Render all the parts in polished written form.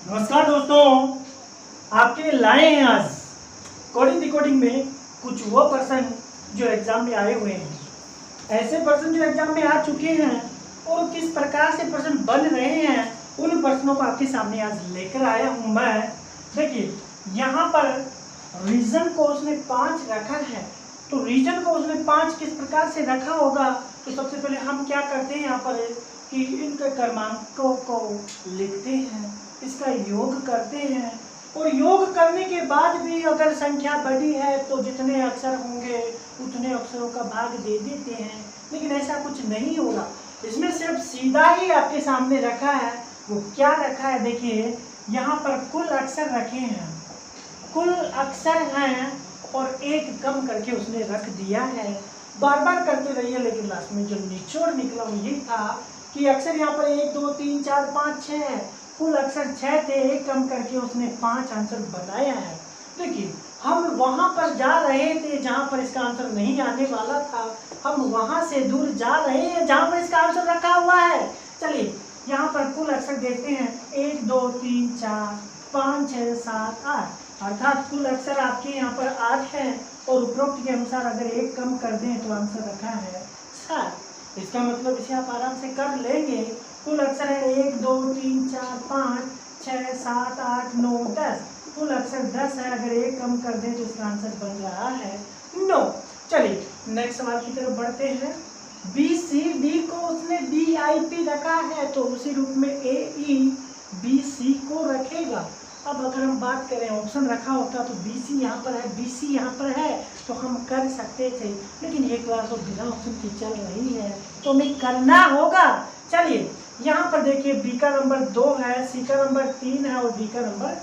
नमस्कार दोस्तों, आपके लिए लाए हैं आज कोडिंग डिकोडिंग में कुछ वो पर्सन जो एग्जाम में आए हुए हैं। ऐसे पर्सन जो एग्जाम में आ चुके हैं और किस प्रकार से पर्सन बन रहे हैं, उन पर्सनों को आपके सामने आज लेकर आया हूं मैं। देखिए, यहाँ पर रीजन को उसने 5 रखा है, तो रीजन को उसने 5 किस प्रकार से रखा होगा। तो सबसे पहले हम क्या करते हैं यहाँ पर कि इनके क्रमांकों को लिखते हैं, इसका योग करते हैं, और योग करने के बाद भी अगर संख्या बड़ी है तो जितने अक्षर होंगे उतने अक्षरों का भाग दे देते हैं। लेकिन ऐसा कुछ नहीं होगा, इसमें सिर्फ सीधा ही आपके सामने रखा है। वो क्या रखा है, देखिए यहाँ पर कुल अक्षर रखे हैं, कुल अक्षर हैं और एक कम करके उसने रख दिया है। बार बार करते रहिए, लेकिन लास्ट में जो निचोड़ निकला वो ये था कि अक्षर यहाँ पर 1 2 3 4 5 6 है, कुल अक्षर 6 थे, एक कम करके उसने 5 आंसर बनाया है। देखिए, हम वहां पर जा रहे थे जहां पर इसका आंसर नहीं आने वाला था, हम वहां से दूर जा रहे हैं जहां पर इसका आंसर रखा हुआ है। चलिए यहाँ पर कुल अक्षर देखते हैं, 1 2 3 4 5 6 7 8, अर्थात कुल अक्षर आपके यहाँ पर 8 है और उपरोक्त के अनुसार अगर एक कम कर दें तो आंसर रखा है 7। इसका मतलब इसे आप आराम से कर लेंगे। कुल अक्षर है 1 2 3 4 5 6 7 8 9 10, कुल अक्षर 10 है, अगर एक कम कर दें तो इसका आंसर बन रहा है 9। चलिए नेक्स्ट सवाल की तरफ बढ़ते हैं। BCD को उसने BIP रखा है, तो उसी रूप में AEBC को रखेगा। अब अगर हम बात करें ऑप्शन रखा होता तो BC यहाँ पर है, BC यहाँ पर है, तो हम कर सकते थे, लेकिन ये क्लास तो बिना ऑप्शन की चल रही है तो हमें करना होगा। चलिए यहाँ पर देखिए, B का नंबर 2 है, C का नंबर 3 है और D का नंबर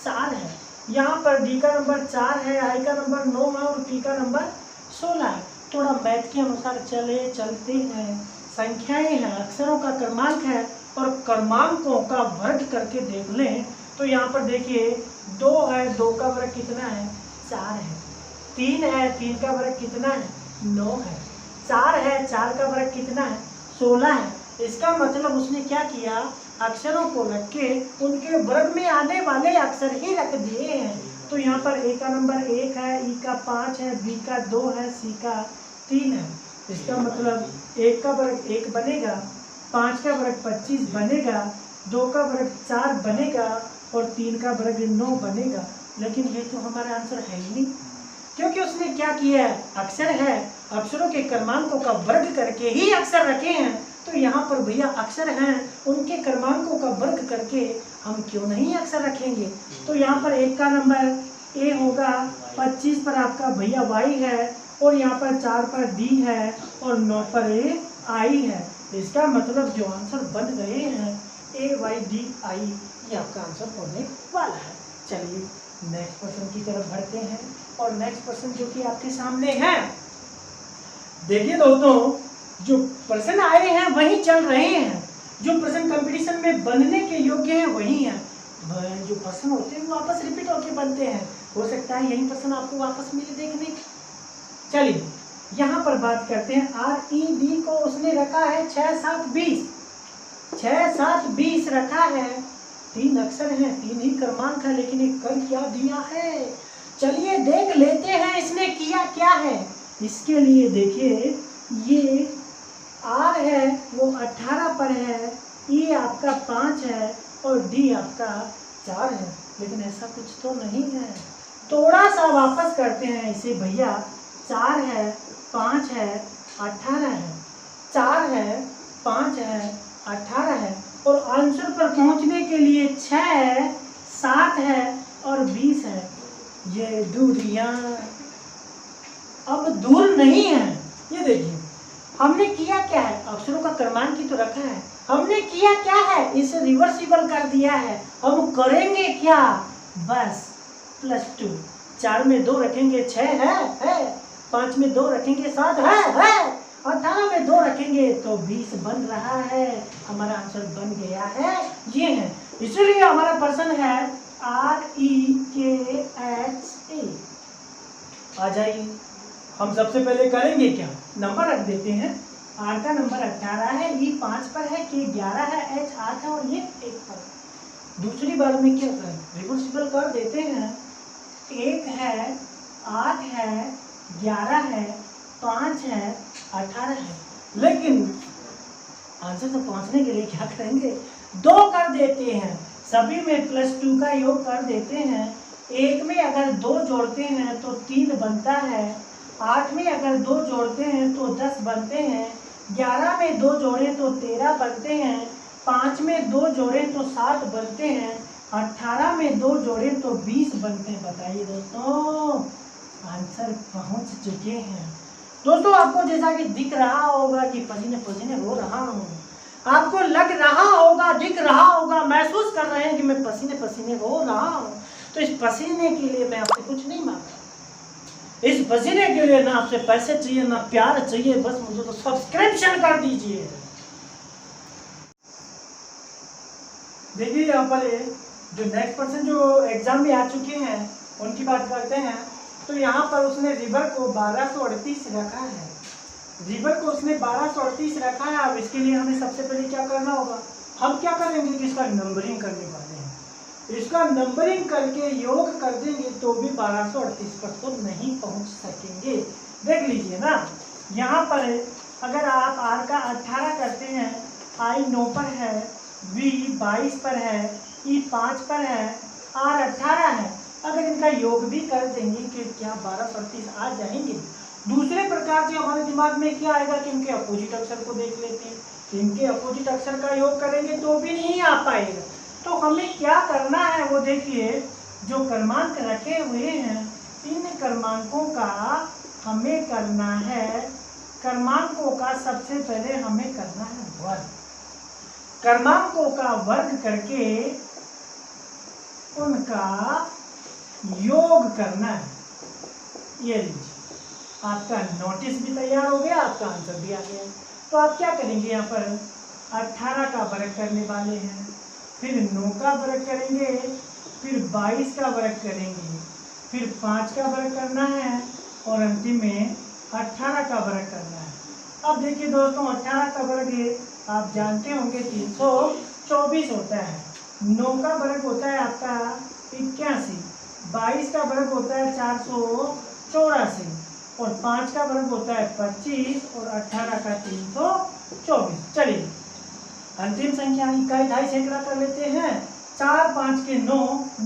4 है। यहाँ पर D का नंबर 4 है, I का नंबर 9 है और P का नंबर 16 है। थोड़ा मैथ के अनुसार चलते हैं, संख्याएं हैं, अक्षरों का क्रमांक है और क्रमांकों का वर्ग करके देख लें तो यहाँ पर देखिए 2 है, 2 का वर्ग कितना है 4 है, 3 है, 3 का वर्ग कितना है 9 है, 4 है, 4 का वर्ग कितना है 16 है। इसका मतलब उसने क्या किया, अक्षरों को रख के उनके वर्ग में आने वाले अक्षर ही रख दिए हैं। तो यहाँ पर A का नंबर 1 है, E का 5 है, B का 2 है, C का 3 है। इसका मतलब 1 का वर्ग 1 बनेगा, 5 का वर्ग 25 बनेगा, 2 का वर्ग 4 बनेगा और 3 का वर्ग 9 बनेगा। लेकिन ये तो हमारा आंसर है ही नहीं, क्योंकि उसने क्या किया है, अक्षर है, अक्षरों के क्रमांकों का वर्ग करके ही अक्षर रखे हैं। तो यहाँ पर भैया अक्षर हैं, उनके क्रमांकों का वर्ग करके हम क्यों नहीं अक्षर रखेंगे। तो यहाँ पर 1 का नंबर A होगा, 25 पर आपका भैया Y है और यहाँ पर 4 पर D है और 9 पर I है। इसका मतलब जो आंसर बन रहे हैं AYDI, ये आपका आंसर होने वाला है। चलिए नेक्स्ट क्वेश्चन की तरफ बढ़ते हैं और नेक्स्ट क्वेश्चन जो कि आपके सामने है, देखिए दोस्तों, जो प्रश्न आए हैं वही चल रहे हैं, जो प्रश्न कंपटीशन में बनने के योग्य हैं वही हैं। जो प्रश्न होते हैं वो वापस रिपीट होके बनते हैं, हो सकता है यही प्रश्न आपको वापस मिले देखने के। चलिए यहाँ पर बात करते हैं, RED को उसने रखा है 6 7 20, 6 7 20 रखा है, 3 अक्षर हैं, 3 ही क्रमांक है, लेकिन एक कर क्या दिया है। चलिए देख लेते हैं इसने किया क्या है। इसके लिए देखिए, ये R है वो 18 पर है, E आपका 5 है और D आपका 4 है, लेकिन ऐसा कुछ तो नहीं है। थोड़ा सा वापस करते हैं इसे भैया, 4 है, 5 है, 18 है, 4 है, 5 है, 18 है और आंसर पर पहुंचने के लिए 6 है, 7 है और 20 है। ये दूरियां अब दूर नहीं है। ये देखिए हमने किया क्या है, अक्षरों का क्रमांक ही तो रखा है, हमने किया क्या है, इसे रिवर्सिबल कर दिया है। हम करेंगे क्या, बस +2, 4 में 2 रखेंगे 6 है, 5 में 2 रखेंगे 7 है, 18 में 2 रखेंगे तो 20 बन रहा है। हमारा आंसर बन गया है, ये है। इसलिए हमारा प्रश्न है REKHA। आ जाइए, हम सबसे पहले करेंगे क्या, नंबर रख देते हैं। R का नंबर 18 है, E 5 पर है, K 11 है, H 8 है और ये 1 पर है। दूसरी बार में क्या करें, रिवर्सिबल कर देते हैं। 1 है, 8 है, 11 है, 5 है, 18 है। लेकिन आंसर तो पहुंचने के लिए क्या करेंगे, 2 कर देते हैं। सभी में +2 का योग कर देते हैं। 1 में अगर 2 जोड़ते हैं तो 3 बनता है। 8 में अगर 2 जोड़ते हैं तो 10 बनते हैं। 11 में 2 जोड़ें तो 13 बनते हैं। 5 में 2 जोड़ें तो 7 बनते हैं। 18 में 2 जोड़ें तो 20 बनते हैं। बताइए दोस्तों, आंसर पहुंच चुके हैं। दोस्तों आपको जैसा कि दिख रहा होगा कि पसीने पसीने हो रहा हूँ, आपको लग रहा होगा, दिख रहा होगा, महसूस कर रहे हैं कि मैं पसीने पसीने हो रहा हूँ। तो इस पसीने के लिए मैं आपसे कुछ नहीं मांगता। इस पसीने के लिए ना आपसे पैसे चाहिए ना प्यार चाहिए, बस मुझे तो सब्सक्रिप्शन कर दीजिए। देखिए यहाँ पर जो नेक्स्ट पर्सन जो एग्जाम में आ चुके हैं उनकी बात करते हैं। तो यहाँ पर उसने रिवर को 1238 रखा है। रिवर को उसने 1238 रखा है। अब इसके लिए हमें सबसे पहले क्या करना होगा, हम क्या करेंगे कि इसका नंबरिंग करने वाले हैं। इसका नंबरिंग करके योग कर देंगे तो भी 1238 पर तो नहीं पहुंच सकेंगे। देख लीजिए ना, यहाँ पर अगर आप R का 18 करते हैं, I 9 पर है, V 22 पर है, E 5 पर है, R 18 है। अगर इनका योग भी कर देंगे कि क्या 1238 आ जाएंगे। दूसरे प्रकार से हमारे दिमाग में क्या आएगा कि इनके अपोजिट अक्षर को देख लेते हैं। इनके अपोजिट अक्षर का योग करेंगे तो भी नहीं आ पाएगा। तो हमें क्या करना है वो देखिए, जो क्रमांक रखे हुए हैं इन क्रमांकों का हमें करना है, क्रमांकों का सबसे पहले हमें करना है वर्ग। क्रमांकों का वर्ग करके उनका योग करना है। ये लीजिए, आपका नोटिस भी तैयार हो गया, आपका आंसर भी आ गया। तो आप क्या करेंगे, यहाँ पर 18 का वर्ग करने वाले हैं, फिर 9 का वर्ग करेंगे, फिर 22 का वर्ग करेंगे, फिर 5 का वर्ग करना है और अंतिम में 18 का वर्ग करना है। अब देखिए दोस्तों, 18 का वर्ग आप जानते होंगे 324 होता है। 9 का वर्ग होता है आपका 81, 22 का वर्ग होता है 484 और 5 का वर्ग होता है 25 और 18 का 324। चलिए अंतिम संख्या इकाई 2.5 सैकड़ा कर लेते हैं। 4 5 के 9,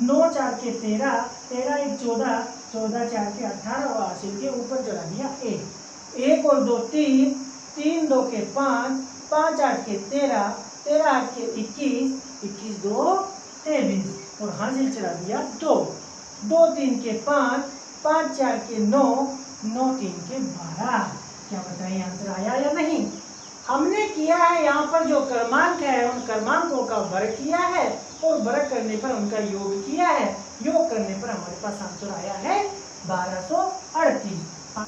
9 4 के 13, 13 1 14, 14 4 के 18 और हासिल के ऊपर जोड़ा दिया 1, 1 और 2 3, 3 2 के 5, 5 8 के 13, 13 8 के 21, 21 2 23 और हासिल चढ़ा दिया 2, 2 3 के 5, 5 4 के 9, 9 3 के 12। क्या बताइए आंसर आया या नहीं। हमने किया है यहाँ पर जो क्रमांक है उन क्रमांकों का वर्ग किया है और वर्ग करने पर उनका योग किया है। योग करने पर हमारे पास आंसर आया है 1238।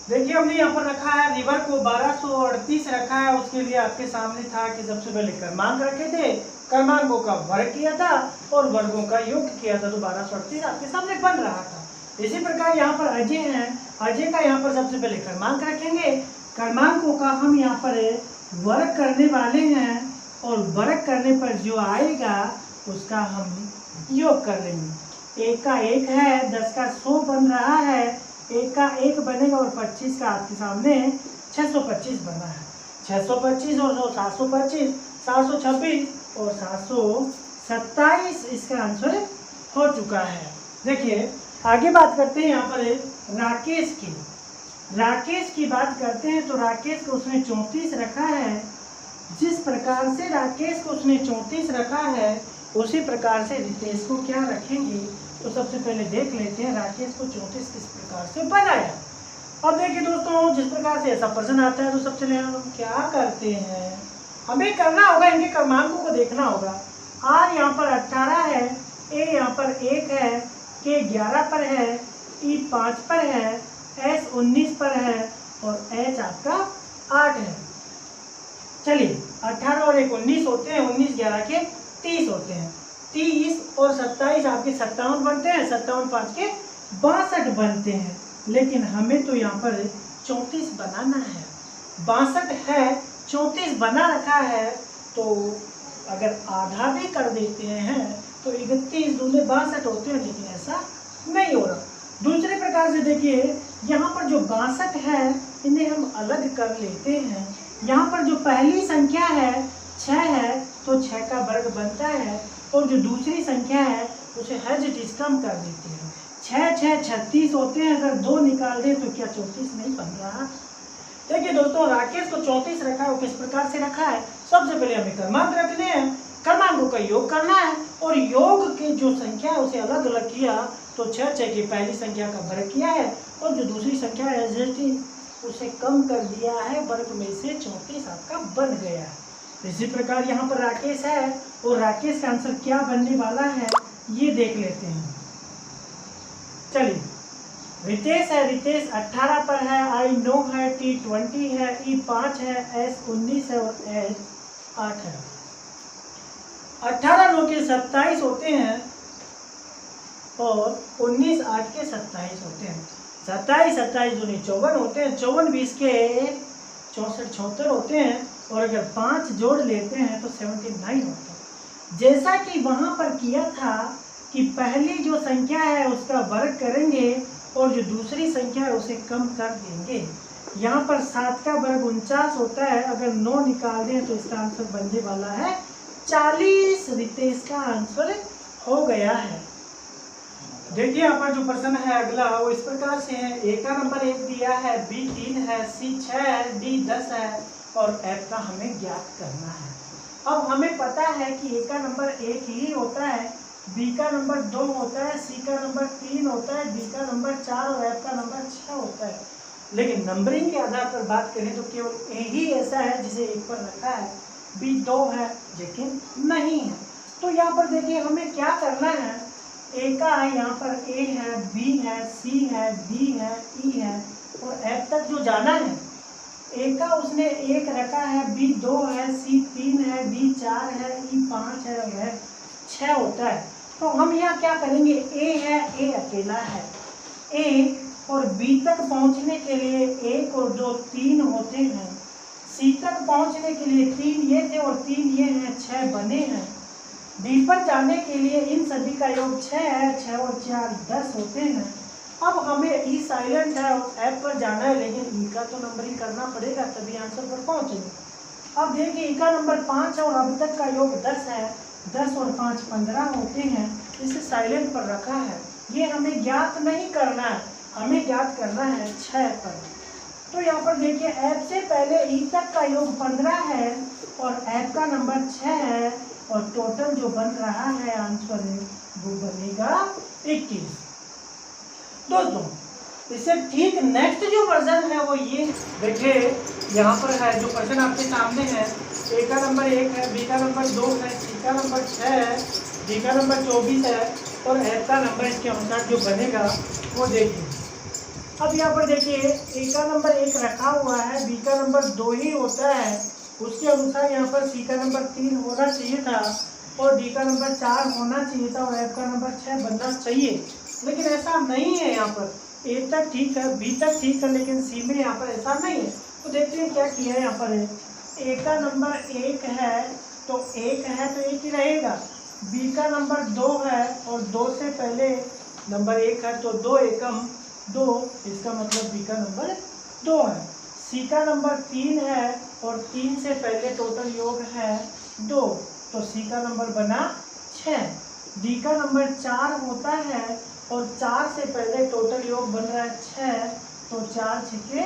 देखिए हमने यहाँ पर रखा है रिवर को 1238 रखा है। उसके लिए आपके सामने था कि सबसे पहले क्रमांक रखे थे, क्रमांकों का वर्ग किया था और वर्गों का योग किया था, तो 1238 आपके सामने बन रहा था। इसी प्रकार यहाँ पर अजय है, अजय का यहाँ पर सबसे पहले क्रमांक रखेंगे, क्रमांकों का हम यहाँ पर वर्ग करने वाले हैं और वर्ग करने पर जो आएगा उसका हम योग कर लेंगे। 1 का 1 है, 10 का 100 बन रहा है, 1 का 1 बनेगा और 25 का आपके सामने 625 बना है। 625 और 725, 726 और 727 इसका आंसर हो चुका है। देखिए आगे बात करते हैं यहाँ पर राकेश की। राकेश की बात करते हैं तो राकेश को उसने 34 रखा है। जिस प्रकार से राकेश को उसने 34 रखा है उसी प्रकार से रितेश को क्या रखेंगे, तो सबसे पहले देख लेते हैं राकेश को 34 किस प्रकार से बनाया। अब देखिए दोस्तों, जिस प्रकार से ऐसा प्रश्न आता है तो सबसे पहले हम क्या करते हैं, हमें करना होगा इनके क्रमांकों को देखना होगा। आर यहाँ पर 18 है, ए यहाँ पर 1 है, के 11 पर है, ई 5 पर है, एस 19 पर है और एच आपका 8 है। चलिए 18 और 1 19 होते हैं, 19 11 के 30 होते हैं, 30 और 27 आपके 57 बनते हैं, 57 5 के 62 बनते हैं। लेकिन हमें तो यहाँ पर 34 बनाना है, 62 है, 34 बना रखा है, तो अगर आधा भी कर देते हैं तो 31 दूने 62 होते हैं, लेकिन ऐसा नहीं हो रहा। दूसरे प्रकार से देखिए, यहाँ पर जो 62 है इन्हें हम अलग कर लेते हैं। यहाँ पर जो पहली संख्या है 6 है तो 6 का वर्ग बनता है, और जो दूसरी संख्या है उसे हज डिस कम कर देते हैं। 6 6 36 होते हैं, अगर 2 निकाल दें तो क्या 34 नहीं बन रहा। देखिए दोस्तों, राकेश को 34 रखा है, वो किस प्रकार से रखा है। सबसे पहले हमें क्रमांक रखने हैं, क्रमांकों का योग करना है, और योग की जो संख्या है उसे अलग अलग किया तो 6 6 की पहली संख्या का वर्ग किया है, और जो दूसरी संख्या है उसे कम कर दिया है, वर्ग में से 34 आपका बन गया है। इसी प्रकार यहाँ पर राकेश है, और राकेश का आंसर क्या बनने वाला है ये देख लेते हैं। चलिए, रितेश है, रितेश 18 पर है, आई 9 है, टी 20 है, ई 5 है, एस 19 है और एच 8 है। 18 9 के 27 होते हैं और 19 8 के 27 होते हैं। 27 27 दूनी 54 होते हैं, 54 20 के 64 76 होते हैं, और अगर 5 जोड़ लेते हैं तो 79 होते हैं। जैसा कि वहाँ पर किया था कि पहली जो संख्या है उसका वर्ग करेंगे और जो दूसरी संख्या है उसे कम कर देंगे। यहाँ पर 7 का वर्ग 49 होता है, अगर 9 निकाल दें तो इसका आंसर बनने वाला है 40। रितेश का आंसर हो गया है। देखिए यहाँ पर जो प्रश्न है अगला वो इस प्रकार से है। ए का नंबर 1 दिया है, बी 3 है, सी 6 है, डी 10 है और एफ का हमें ज्ञात करना है। अब हमें पता है कि ए का नंबर 1 ही होता है, बी का नंबर 2 होता है, सी का नंबर 3 होता है, डी का नंबर 4 और एफ का नंबर 6 होता है। लेकिन नंबरिंग के आधार पर बात करें तो केवल ए ही ऐसा है जिसे 1 पर रखा है, बी 2 है लेकिन नहीं है। तो यहाँ पर देखिए हमें क्या करना है, ए का है यहाँ पर ए है, बी है, सी है, डी है, ई है और एफ तक जो जाना है। ए का उसने 1 रखा है, बी 2 है, सी 3 है, डी 4 है, ई 5 है और एफ 6 होता है। तो हम यहाँ क्या करेंगे, ए है, ए अकेला है, ए और बी तक पहुँचने के लिए 1 और 2 3 होते हैं, सी तक पहुँचने के लिए 3 ये थे और 3 ये हैं, 6 बने हैं। डी पर जाने के लिए इन सभी का योग 6 है, 6 और 4 10 होते हैं। अब हमें ई साइलेंट है और एफ पर जाना है, लेकिन ई का तो नंबरिंग करना पड़ेगा तभी आंसर पर पहुंचेंगे। अब देखिए ई का नंबर 5 है और अब तक का योग 10 है, 10 और 5 15 होते हैं, इसे साइलेंट पर रखा है। ये हमें ज्ञात नहीं करना है, हमें ज्ञात करना है 6 पर। तो यहाँ पर देखिए एफ से पहले ई तक का योग 15 है और एफ का नंबर 6 है और टोटल जो बन रहा है आंसर वो बनेगा 21। दोस्तों इससे ठीक नेक्स्ट जो वर्जन है वो ये देखिए यहाँ पर है, जो प्रश्न आपके सामने है। ए का नंबर 1 है, बी का नंबर 2 है, सी का नंबर 6 है, डी का नंबर 24 है और एफ का नंबर इसके अनुसार जो बनेगा वो देखिए। अब यहाँ पर देखिए ए का नंबर 1 रखा हुआ है, बी का नंबर 2 ही होता है, उसके अनुसार यहाँ पर सी का नंबर 3 होना चाहिए था और डी का नंबर 4 होना चाहिए था और एफ का नंबर 6 बनना चाहिए, लेकिन ऐसा नहीं है। यहाँ पर ए तक ठीक है, बी तक ठीक है, लेकिन सी में यहाँ पर ऐसा नहीं है। तो देखते हैं क्या किया है। यहाँ पर ए का नंबर 1 है तो 1 है तो 1 ही रहेगा, बी का नंबर 2 है और 2 से पहले नंबर 1 है तो 2 एकम 2, इसका मतलब बी का नंबर 2 है। सी का नंबर 3 है और 3 से पहले टोटल योग है 2 तो सी का नंबर बना 6। डी का नंबर 4 होता है और 4 से पहले टोटल योग बन रहा है 6 तो 4 6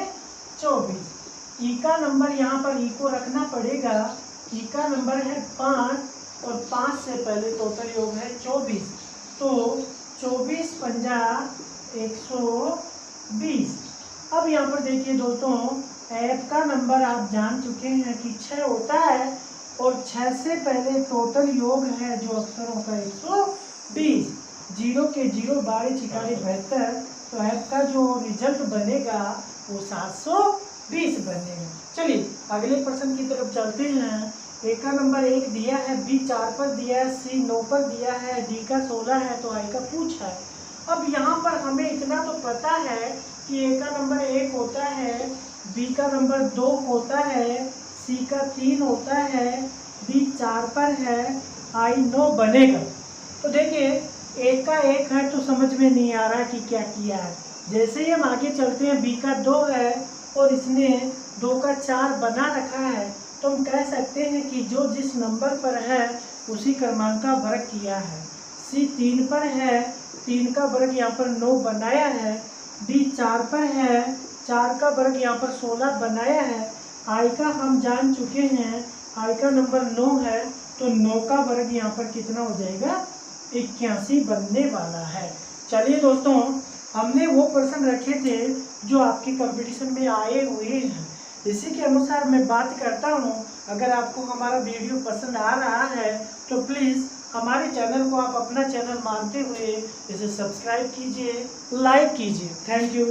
24। ई का नंबर यहाँ पर ई को रखना पड़ेगा, ई का नंबर है 5 और 5 से पहले टोटल योग है 24 तो 24 50 120। अब यहाँ पर देखिए दोस्तों एफ का नंबर आप जान चुके हैं कि 6 होता है और 6 से पहले टोटल योग है जो अक्षरों का 120। 0 के 0 12 छिकारे 72 तो एफ का जो रिजल्ट बनेगा वो 720 बनेगा। चलिए अगले प्रश्न की तरफ चलते हैं। ए का नंबर 1 दिया है, बी 4 पर दिया है, सी 9 पर दिया है, डी का 16 है तो आई का पूछा है। अब यहाँ पर हमें इतना तो पता है कि ए का नंबर 1 होता है, बी का नंबर 2 होता है, सी का 3 होता है, बी 4 पर है, आई 9 बनेगा। तो देखिए एक का 1 है तो समझ में नहीं आ रहा कि क्या किया है। जैसे ही हम आगे चलते हैं, बी का 2 है और इसने 2 का 4 बना रखा है, तो हम कह सकते हैं कि जो जिस नंबर पर है उसी क्रमांक का वर्ग किया है। सी 3 पर है, 3 का वर्ग यहाँ पर 9 बनाया है। डी 4 पर है, 4 का वर्ग यहाँ पर 16 बनाया है। आई का हम जान चुके हैं, आई का नंबर 9 है, तो 9 का वर्ग यहाँ पर कितना हो जाएगा, 81 बनने वाला है। चलिए दोस्तों, हमने वो प्रश्न रखे थे जो आपके कंपटीशन में आए हुए हैं, इसी के अनुसार मैं बात करता हूँ। अगर आपको हमारा वीडियो पसंद आ रहा है तो प्लीज़ हमारे चैनल को आप अपना चैनल मानते हुए इसे सब्सक्राइब कीजिए, लाइक कीजिए। Thank you.